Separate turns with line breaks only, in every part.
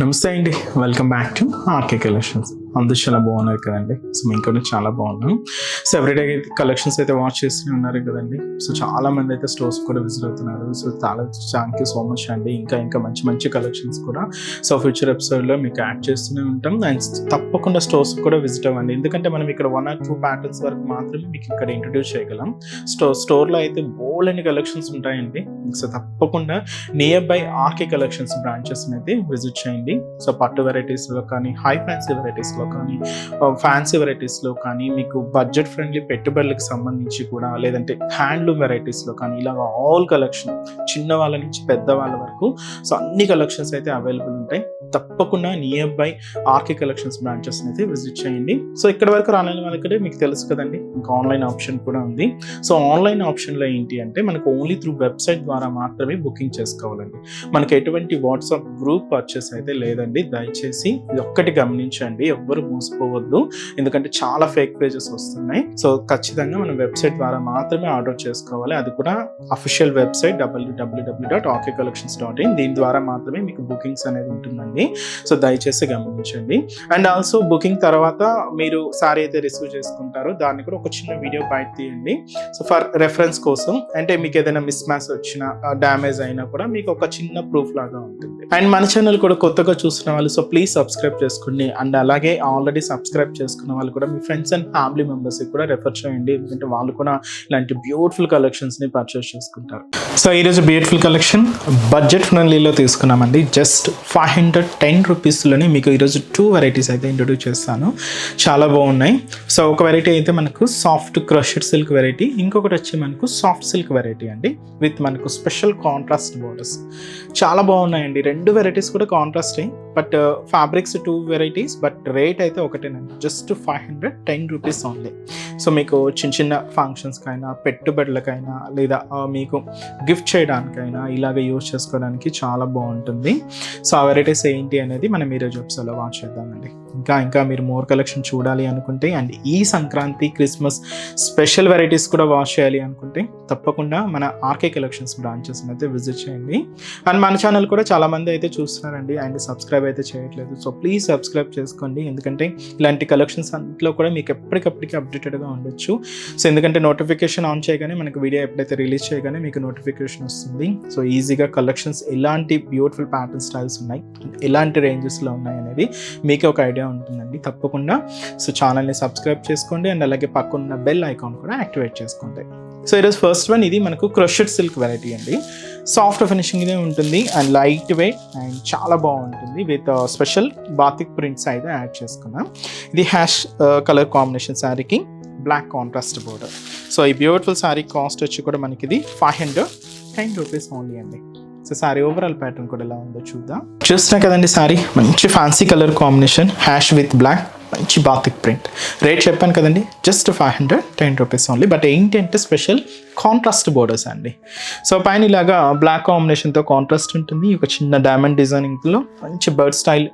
నమస్తే అండి, welcome back to RK collections. అందరూ చాలా బాగున్నారు కదండి. సో మేము కూడా చాలా బాగున్నాం. సో ఎవ్రీడే కలెక్షన్స్ అయితే వాచ్ చేస్తూనే ఉన్నారు కదండి. సో చాలా మంది అయితే స్టోర్స్ కూడా విజిట్ అవుతున్నారు. సో చాలా థ్యాంక్ యూ సో మచ్ అండి. ఇంకా మంచి మంచి కలెక్షన్స్ కూడా సో ఫ్యూచర్ ఎపిసోడ్లో మీకు యాడ్ చేస్తూనే ఉంటాం. అండ్ తప్పకుండా స్టోర్స్ కూడా విజిట్ అవ్వండి, ఎందుకంటే మనం ఇక్కడ 1 or 2 ప్యాటర్న్స్ వరకు మాత్రమే మీకు ఇక్కడ ఇంట్రొడ్యూస్ చేయగలం. స్టోర్లో అయితే బోల్డ్ అన్ని కలెక్షన్స్ ఉంటాయండి. సో తప్పకుండా near by RK collections branches అయితే విజిట్ చేయండి. సో పట్టు వెరైటీస్లో కానీ, హై ఫ్యాన్సీ వెరైటీస్లో కానీ, ఫ్యాన్సీ వెరైటీస్లో కానీ, మీకు బడ్జెట్ ఫ్రెండ్లీ పెట్టుబడులకు సంబంధించి కూడా, లేదంటే హ్యాండ్లూమ్ వెరైటీస్లో కానీ, ఇలాగ ఆల్ కలెక్షన్ చిన్న వాళ్ళ నుంచి పెద్ద వాళ్ళ వరకు సో అన్ని కలెక్షన్స్ అయితే అవైలబుల్ ఉంటాయి. తప్పకుండా near by RK collections branches అయితే విజిట్ చేయండి. సో ఇక్కడ వరకు రాలేని వాళ్ళకి మీకు తెలుసు కదండి, ఇంకా ఆన్లైన్ ఆప్షన్ కూడా ఉంది. సో ఆన్లైన్ ఆప్షన్లో ఏంటి అంటే మనకు ఓన్లీ త్రూ వెబ్సైట్ ద్వారా మాత్రమే బుకింగ్ చేసుకోవాలండి. మనకి ఎటువంటి వాట్సాప్ గ్రూప్ పర్చేస్ అయితే లేదండి. దయచేసి ఇది ఒక్కటి గమనించండి, ఎవ్వరు మోసపోవద్దు, ఎందుకంటే చాలా ఫేక్ పేజెస్ వస్తున్నాయి. సో ఖచ్చితంగా మనం వెబ్సైట్ ద్వారా మాత్రమే ఆర్డర్ చేసుకోవాలి. అది కూడా అఫీషియల్ వెబ్సైట్ www.rkcollections.in. దీని ద్వారా మాత్రమే మీకు బుకింగ్స్ అనేది ఉంటుందండి. సో దయచేసి గమనించండి. అండ్ ఆల్సో బుకింగ్ తర్వాత మీరు సారీ అయితే రిసీవ్ చేసుకుంటారో దాన్ని కూడా ఒక చిన్న వీడియో బయట తీయండి. సో ఫర్ రెఫరెన్స్ కోసం, అంటే మీకు ఏదైనా మిస్ మ్యాచ్ వచ్చినా, డ్యామేజ్ అయినా కూడా మీకు ఒక చిన్న ప్రూఫ్ లాగా ఉంటుంది. అండ్ మన ఛానల్ కూడా కొత్తగా చూస్తున్న వాళ్ళు సో ప్లీజ్ సబ్స్క్రైబ్ చేసుకోండి. అండ్ అలాగే ఆల్రెడీ సబ్స్క్రైబ్ చేసుకున్న వాళ్ళు కూడా మీ ఫ్రెండ్స్ అండ్ ఫ్యామిలీ మెంబర్స్కి కూడా రెఫర్ చేయండి, ఎందుకంటే వాళ్ళు కూడా ఇలాంటి బ్యూటిఫుల్ కలెక్షన్స్ని పర్చేస్ చేసుకుంటారు. సో ఈరోజు బ్యూటిఫుల్ కలెక్షన్ బడ్జెట్ ఫ్రెండ్లీలో తీసుకున్నామండి. జస్ట్ 510 రూపీస్లోనే మీకు ఈరోజు 2 వెరైటీస్ అయితే ఇంట్రొడ్యూస్ చేస్తాను. చాలా బాగున్నాయి. సో ఒక వెరైటీ అయితే మనకు సాఫ్ట్ క్రషెడ్ సిల్క్ వెరైటీ, ఇంకొకటి వచ్చి మనకు సాఫ్ట్ సిల్క్ వెరైటీ అండి, విత్ మనకు స్పెషల్ కాంట్రాస్ట్ బోర్డర్స్. చాలా బాగున్నాయండి. 2 వెరైటీస్ కూడా contrast, but fabrics 2 varieties, but rate అయితే ఒకటేనండి. Just 510 rupees only. సో మీకు చిన్న చిన్న ఫంక్షన్స్కైనా, పెట్టుబడులకైనా, లేదా మీకు గిఫ్ట్ చేయడానికైనా ఇలాగ యూజ్ చేసుకోవడానికి చాలా బాగుంటుంది. సో ఆ వెరైటీస్ ఏంటి అనేది మనం ఈరోజు ఎపిసోడ్లో వాచ్ చేద్దామండి. ఇంకా మీరు మోర్ కలెక్షన్ చూడాలి అనుకుంటే, అండ్ ఈ సంక్రాంతి క్రిస్మస్ స్పెషల్ వెరైటీస్ కూడా వాచ్ చేయాలి అనుకుంటే తప్పకుండా మన ఆర్కే కలెక్షన్స్ బ్రాంచెస్ అయితే విజిట్ చేయండి. అండ్ మన ఛానల్ కూడా చాలా మంది అయితే చూస్తున్నారండి, అండ్ సబ్స్క్రైబ్ అయితే చేయట్లేదు. సో ప్లీజ్ సబ్స్క్రైబ్ చేసుకోండి, ఎందుకంటే ఇలాంటి కలెక్షన్స్ అంట్లో కూడా మీకు ఎప్పటికప్పటికి అప్డేటెడ్గా ఉండొచ్చు. సో ఎందుకంటే నోటిఫికేషన్ ఆన్ చేయగానే మనకు వీడియో ఎప్పుడైతే రిలీజ్ చేయగానే మీకు నోటిఫికేషన్ వస్తుంది. సో ఈజీగా కలెక్షన్స్ ఎలాంటి బ్యూటిఫుల్ ప్యాటర్న్ స్టైల్స్ ఉన్నాయి, ఎలాంటి రేంజెస్లో ఉన్నాయి అనేది మీకే ఒక ఐడియా ఉంటుందండి. తప్పకుండా సో ఛానల్ని సబ్స్క్రైబ్ చేసుకోండి, అండ్ అలాగే పక్కన బెల్ ఐకాన్ కూడా యాక్టివేట్ చేసుకోండి. సో ఈరోజు ఫస్ట్ వన్ ఇది మనకు క్రషెడ్ సిల్క్ వెరైటీ అండి. సాఫ్ట్ ఫినిషింగ్ ఇదే ఉంటుంది, అండ్ లైట్ వెయిట్, అండ్ చాలా బాగుంటుంది. విత్ స్పెషల్ బాతిక్ ప్రింట్స్ అయితే యాడ్ చేసుకున్నాం. ఇది హ్యాష్ కలర్ కాంబినేషన్ శారీకి బ్లాక్ కాంట్రాస్ట్ బోర్డర్. సో ఈ బ్యూటిఫుల్ శారీ కాస్ట్ వచ్చి కూడా మనకి ఇది 510 రూపీస్ ఓన్లీ అండి. సో శారీ ఓవరాల్ ప్యాటర్న్ కూడా ఎలా ఉందో చూద్దాం. చూస్తున్నా కదండి, శారీ మంచి fancy colour combination, ash with black, మంచి బాతిక్ ప్రింట్. రేట్ చెప్పాను కదండి, జస్ట్ 510 రూపీస్ ఓన్లీ. బట్ ఏంటి అంటే స్పెషల్ కాంట్రాస్ట్ బోర్డర్స్ అండి. సో పైన ఇలాగా బ్లాక్ కాంబినేషన్తో కాంట్రాస్ట్ ఉంటుంది. ఒక చిన్న డైమండ్ డిజైనింగ్లో మంచి bird style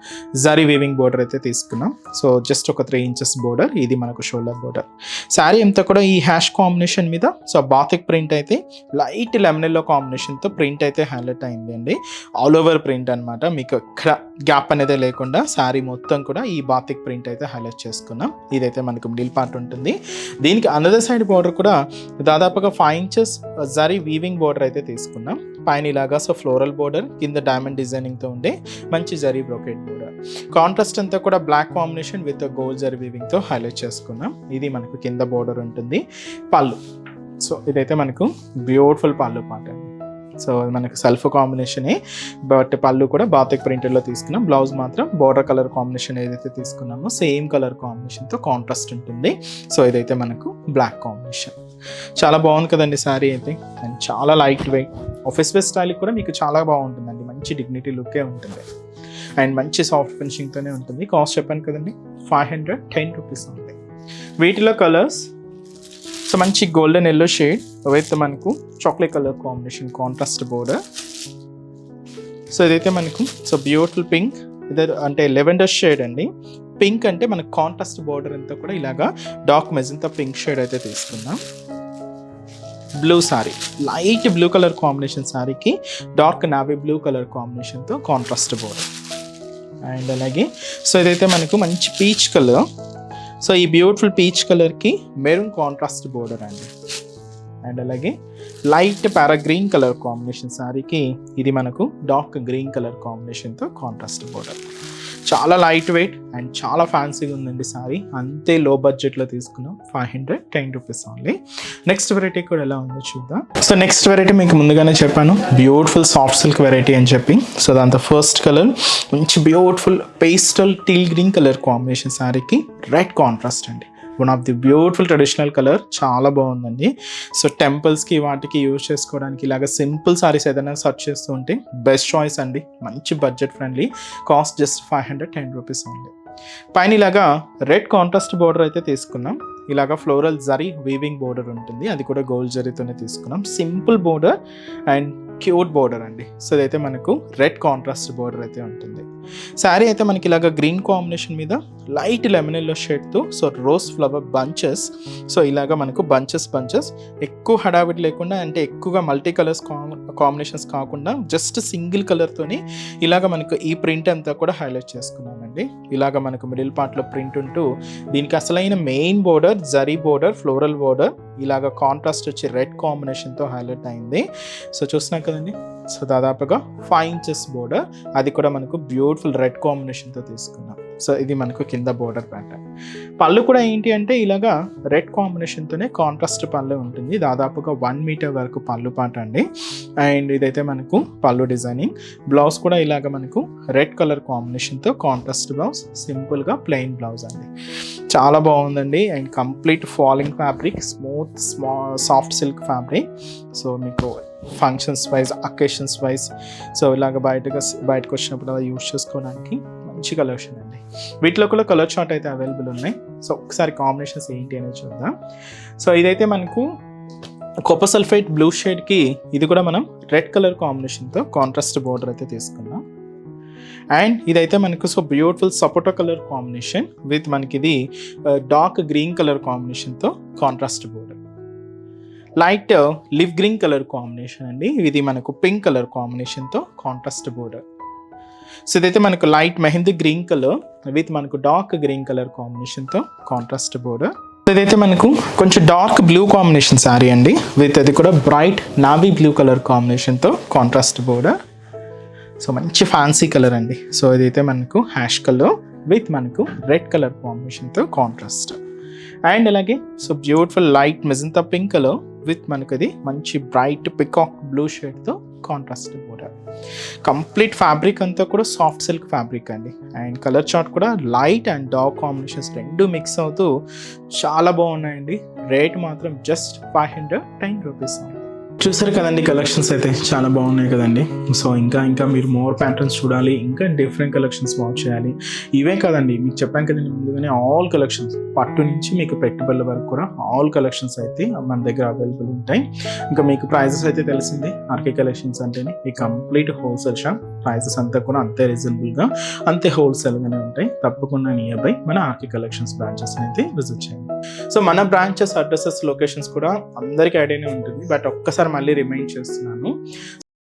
zari weaving border అయితే తీసుకున్నాం. సో జస్ట్ ఒక 3 ఇంచెస్ బోర్డర్, ఇది మనకు షోల్డర్ బోర్డర్. శారీ అంతా కూడా ఈ హ్యాష్ కాంబినేషన్ మీద సో బాతిక్ ప్రింట్ అయితే లైట్ లెమనెల్లో కాంబినేషన్తో ప్రింట్ అయితే హైలైట్ అయింది అండి. ఆల్ ఓవర్ ప్రింట్ అనమాట, మీకు ఎక్కడ గ్యాప్ అనేది లేకుండా శారీ మొత్తం కూడా ఈ బాతిక్ ప్రింట్ అయితే హైలైట్ చేసుకున్నాం. ఇదైతే మనకు మిడిల్ పార్ట్ ఉంటుంది. దీనికి అనదర్ సైడ్ బోర్డర్ కూడా దాదాపుగా 5 ఇంచెస్ జరీ వీవింగ్ బోర్డర్ అయితే తీసుకున్నాం. పైన ఇలాగా సో ఫ్లోరల్ బోర్డర్, కింద డైమండ్ డిజైనింగ్తో ఉండే మంచి జరీ బ్రోకెట్ బోర్డర్. కాంట్రాస్ట్ అంతా కూడా black combination with gold zari వీవింగ్తో హైలైట్ చేసుకున్నాం. ఇది మనకు కింద బోర్డర్ ఉంటుంది. పళ్ళు, సో ఇదైతే మనకు బ్యూటిఫుల్ పళ్ళు పాట అండి. సో మనకు సెల్ఫ్ కాంబినేషనే, బట్ పళ్ళు కూడా బాతిక్ ప్రింటెడ్లో తీసుకున్నాం. బ్లౌజ్ మాత్రం బోర్డర్ కలర్ కాంబినేషన్ ఏదైతే తీసుకున్నామో సేమ్ కలర్ కాంబినేషన్తో కాంట్రాస్ట్ ఉంటుంది. సో ఇదైతే మనకు బ్లాక్ కాంబినేషన్. చాలా బాగుంది కదండి శారీ అయితే, అండ్ చాలా లైట్ వెయిట్, ఆఫీస్ వేర్ స్టైల్కి కూడా మీకు చాలా బాగుంటుందండి. మంచి డిగ్నిటీ లుక్కే ఉంటుంది, అండ్ మంచి సాఫ్ట్ ఫినిషింగ్తోనే ఉంటుంది. కాస్ట్ చెప్పాను కదండి, 510 రూపీస్ ఉంది. వీటిలో కలర్స్ సో మంచి గోల్డెన్ ఎల్లో షేడ్ విత్ మనకు chocolate colour combination contrast border. So ఇదైతే మనకు సో బ్యూటిఫుల్ పింక్, ఇదే అంటే లెవెండర్ షేడ్ అండి. పింక్ అంటే మనకు కాంట్రాస్ట్ బోర్డర్ అంతా కూడా ఇలాగా డార్క్ మెజంతా పింక్ షేడ్ అయితే తీసుకున్నాం. Blue sari, light blue colour combination సారీకి డార్క్ నావీ బ్లూ కలర్ కాంబినేషన్తో కాంట్రాస్ట్ బోర్డర్. అండ్ అలాగే సో ఇదైతే మనకు మంచి పీచ్ కలర్. సో ఈ బ్యూటిఫుల్ పీచ్ కలర్కి మెరూన్ కాంట్రాస్ట్ బోర్డర్ అండి. అండ్ అలాగే light parrot green colour combination శారీకి ఇది మనకు డార్క్ గ్రీన్ కలర్ కాంబినేషన్తో కాంట్రాస్ట్ బోర్డర్. చాలా లైట్ వెయిట్ అండ్ చాలా ఫ్యాన్సీగా ఉందండి శారీ. అంతే లో బడ్జెట్లో తీసుకున్నాం, 510 రూపీస్ ఓన్లీ. నెక్స్ట్ వెరైటీ కూడా ఎలా ఉందో చూద్దాం. సో నెక్స్ట్ వెరైటీ మీకు ముందుగానే చెప్పాను, బ్యూటిఫుల్ సాఫ్ట్ సిల్క్ వెరైటీ అని చెప్పి. సో దాంతో ఫస్ట్ కలర్ మంచి beautiful pastel teal green colour combination శారీకి రెడ్ కాంట్రాస్ట్ అండి. One of the beautiful traditional colour, చాలా బాగుందండి. సో టెంపుల్స్కి వాటికి యూజ్ చేసుకోవడానికి ఇలాగ సింపుల్ సారీస్ ఏదైనా సర్చ్ చేస్తూ ఉంటే బెస్ట్ చాయిస్ అండి. మంచి budget friendly, cost just 510 rupees only. పైన ఇలాగా రెడ్ కాంట్రాస్ట్ బోర్డర్ అయితే తీసుకున్నాం. ఇలాగా ఫ్లోరల్ జరీ వీవింగ్ బోర్డర్ ఉంటుంది, అది కూడా గోల్డ్ జరీతోనే తీసుకున్నాం. Simple border and cute border అండి. సో ఇదైతే మనకు రెడ్ కాంట్రాస్ట్ బోర్డర్ అయితే ఉంటుంది. శారీ అయితే మనకి ఇలాగ గ్రీన్ కాంబినేషన్ మీద లైట్ లెమన్ ఎల్లో షేడ్తో so rose flower bunches. So ఇలాగ మనకు బంచెస్ ఎక్కువ హడావిడి లేకుండా, అంటే ఎక్కువగా మల్టీ కలర్స్ కాంబినేషన్స్ కాకుండా జస్ట్ సింగిల్ కలర్తోని ఇలాగ మనకు ఈ ప్రింట్ అంతా కూడా హైలైట్ చేసుకున్నామండి. ఇలాగ మనకు మిడిల్ పార్ట్లో ప్రింట్ ఉంటూ దీనికి అసలైన main border zari border, floral border ఇలాగ కాంట్రాస్ట్ వచ్చి రెడ్ కాంబినేషన్తో హైలైట్ అయింది. సో చూస్తున్నాం కదండి, సో దాదాపుగా 5 inches బోర్డర్, అది కూడా మనకు బ్యూటిఫుల్ రెడ్ కాంబినేషన్తో తీసుకున్నాం. సో ఇది మనకు కింద బోర్డర్ ప్యాటర్న్. పళ్ళు కూడా ఏంటి అంటే ఇలాగా రెడ్ కాంబినేషన్తోనే కాంట్రాస్ట్ పళ్ళు ఉంటుంది, దాదాపుగా 1 మీటర్ వరకు పళ్ళు పాట అండి. అండ్ ఇదైతే మనకు పళ్ళు డిజైనింగ్. బ్లౌజ్ కూడా ఇలాగ మనకు రెడ్ కలర్ కాంబినేషన్తో కాంట్రాస్ట్ బ్లౌజ్, సింపుల్గా ప్లెయిన్ బ్లౌజ్ అండి. చాలా బాగుందండి. And complete falling fabric, smooth soft silk fabric. So మీకు functions wise, occasions wise, so ఇలాగ బయటకు వచ్చినప్పుడు అలా యూజ్ చేసుకోవడానికి మంచి కలెక్షన్ అండి. వీటిలో కూడా కలర్ చార్ట్ అయితే అవైలబుల్ ఉన్నాయి. సో ఒకసారి కాంబినేషన్స్ ఏంటి అనేది చూద్దాం. సో ఇదైతే మనకు కాపర్ సల్ఫేట్ బ్లూ షేడ్కి ఇది కూడా మనం రెడ్ కలర్ కాంబినేషన్తో కాంట్రాస్ట్ బోర్డర్ అయితే తీసుకున్నాం. అండ్ ఇదైతే మనకు so beautiful sapota colour combination with మనకి ఇది డార్క్ గ్రీన్ కలర్ కాంబినేషన్తో contrast border. Light live green colour combination అండి, ఇది మనకు పింక్ కలర్ కాంబినేషన్తో కాంట్రాస్ట్ బోర్డర్. సో ఇదైతే మనకు light mehndi green colour with మనకు డార్క్ గ్రీన్ కలర్ కాంబినేషన్తో కాంట్రాస్ట్ బోర్డర్. ఇదైతే మనకు కొంచెం డార్క్ బ్లూ కాంబినేషన్ శారీ అండి, విత్ అది కూడా బ్రైట్ నావీ బ్లూ కలర్ కాంబినేషన్తో కాంట్రాస్ట్ బోర్డర్. సో మంచి ఫ్యాన్సీ కలర్ అండి. సో ఇదైతే మనకు హ్యాష్ కలర్ విత్ మనకు రెడ్ కలర్ కాంబినేషన్తో కాంట్రాస్ట్. అండ్ అలాగే so beautiful light magenta pink colour with మనకు అది మంచి బ్రైట్ పికాక్ బ్లూ షేడ్తో కాంట్రాస్ట్ బోర్డర్. కంప్లీట్ ఫ్యాబ్రిక్ అంతా కూడా సాఫ్ట్ సిల్క్ ఫ్యాబ్రిక్ అండి. అండ్ కలర్ చార్ట్ కూడా లైట్ అండ్ డార్క్ కాంబినేషన్స్ రెండు మిక్స్ అవుతూ చాలా బాగున్నాయండి. రేట్ మాత్రం జస్ట్ 510 రూపీస్. చూసారు కదండి, కలెక్షన్స్ అయితే చాలా బాగున్నాయి కదండి. సో ఇంకా మీరు మోర్ ప్యాటర్న్స్ చూడాలి, ఇంకా డిఫరెంట్ కలెక్షన్స్ వాచ్ చేయాలి. ఇవే కదండి మీకు చెప్పాను కదండి ముందుగానే, ఆల్ కలెక్షన్స్ పట్టు నుంచి మీకు పెట్టుబడుల వరకు కూడా ఆల్ కలెక్షన్స్ అయితే మన దగ్గర అవైలబుల్ ఉంటాయి. ఇంకా మీకు ప్రైజెస్ అయితే తెలిసిందే, ఆర్కే కలెక్షన్స్ అంటేనే ఈ కంప్లీట్ హోల్సేల్ షాప్. ప్రైజెస్ అంతా కూడా అంతే రీజనబుల్గా, అంతే హోల్సేల్గానే ఉంటాయి. తప్పకుండా నియర్ బై మన ఆర్కే కలెక్షన్స్ బ్రాంచెస్ అయితే విజిట్ చేయండి. సో మన బ్రాంచెస్ అడ్రసెస్ లొకేషన్స్ కూడా అందరికీ ఐడియానే ఉంటుంది, బట్ ఒక్కసారి మళ్ళీ రిమైండ్ చేస్తున్నాను.